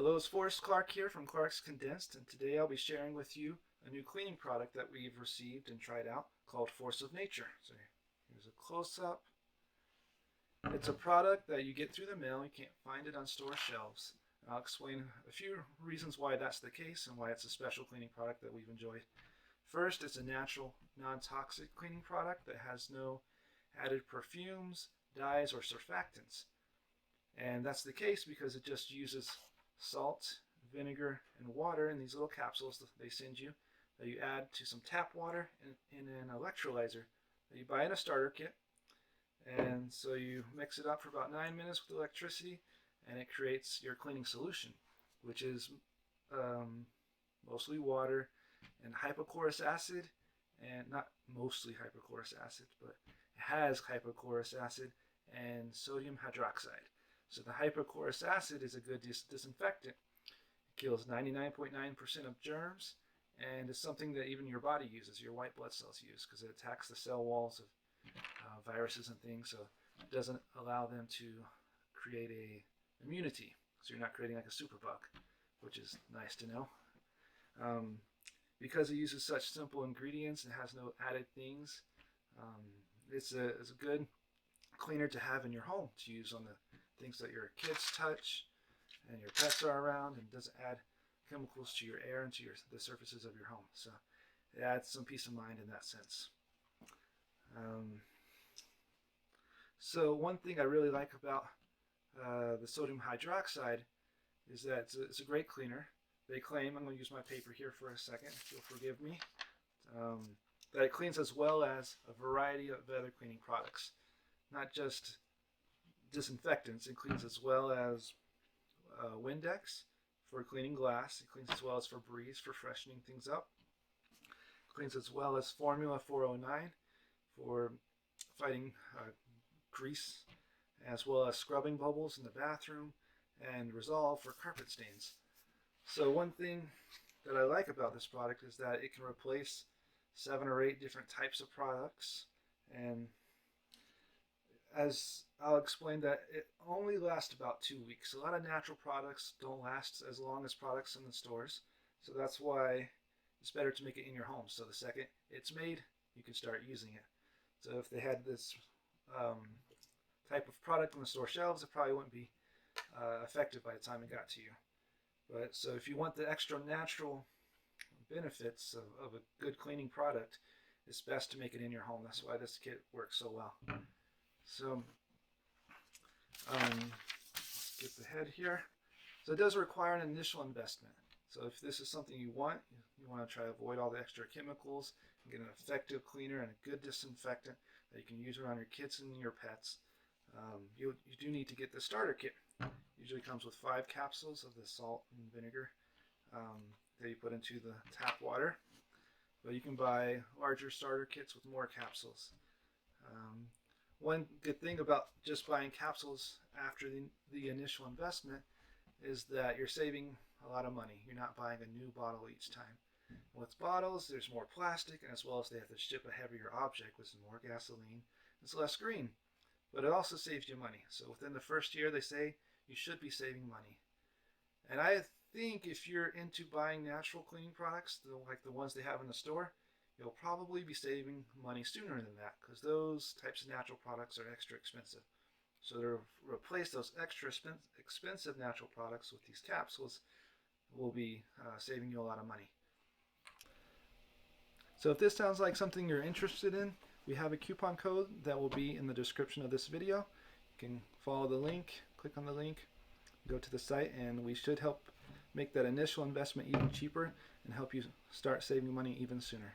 Hello, it's Forrest Clark here from Clark's Condensed, and today I'll be sharing with you a new cleaning product that we've received and tried out called Force of Nature. So here's a close-up. It's a product that you get through the mail. You can't find it on store shelves. And I'll explain a few reasons why that's the case and why it's a special cleaning product that we've enjoyed. First, it's a natural, non-toxic cleaning product that has no added perfumes, dyes, or surfactants. And that's the case because it just uses salt, vinegar, and water in these little capsules that they send you that you add to some tap water in an electrolyzer that you buy in a starter kit. And so you mix it up for about 9 minutes with electricity and it creates your cleaning solution, which is mostly water and hypochlorous acid, and not mostly hypochlorous acid, but it has hypochlorous acid and sodium hydroxide. So the hypochlorous acid is a good disinfectant. It kills 99.9% of germs and is something that even your body uses, your white blood cells use, because it attacks the cell walls of viruses and things, so it doesn't allow them to create a immunity. So you're not creating like a superbug, which is nice to know. Because it uses such simple ingredients and has no added things, it's a good cleaner to have in your home to use on the things that your kids touch and your pets are around, and doesn't add chemicals to your air and to the surfaces of your home. So it adds some peace of mind in that sense. So one thing I really like about the sodium hydroxide is that it's a great cleaner. They claim, I'm going to use my paper here for a second, if you'll forgive me, that it cleans as well as a variety of other cleaning products. Not just disinfectants, it cleans as well as Windex for cleaning glass. It cleans as well as Febreze for freshening things up. It cleans as well as Formula 409 for fighting grease, as well as scrubbing bubbles in the bathroom, and Resolve for carpet stains. So one thing that I like about this product is that it can replace 7 or 8 different types of products, and as I'll explain, that it only lasts about 2 weeks. A lot of natural products don't last as long as products in the stores, so that's why it's better to make it in your home. So the second it's made, you can start using it. So if they had this type of product on the store shelves, it probably wouldn't be effective by the time it got to you. But so if you want the extra natural benefits of a good cleaning product, it's best to make it in your home. That's why this kit works so well. So skip ahead here. So it does require an initial investment. So if this is something you want to try to avoid all the extra chemicals and get an effective cleaner and a good disinfectant that you can use around your kids and your pets, you do need to get the starter kit. Usually comes with 5 capsules of the salt and vinegar that you put into the tap water. But you can buy larger starter kits with more capsules. One good thing about just buying capsules after the initial investment is that you're saving a lot of money. You're not buying a new bottle each time. With bottles, there's more plastic, and as well as they have to ship a heavier object with some more gasoline. It's less green, but it also saves you money. So within the first year, they say you should be saving money. And I think if you're into buying natural cleaning products, like the ones they have in the store, you'll probably be saving money sooner than that, because those types of natural products are extra expensive. So to replace those extra expensive natural products with these capsules will be saving you a lot of money. So if this sounds like something you're interested in, we have a coupon code that will be in the description of this video. You can follow the link, click on the link, go to the site, and we should help make that initial investment even cheaper and help you start saving money even sooner.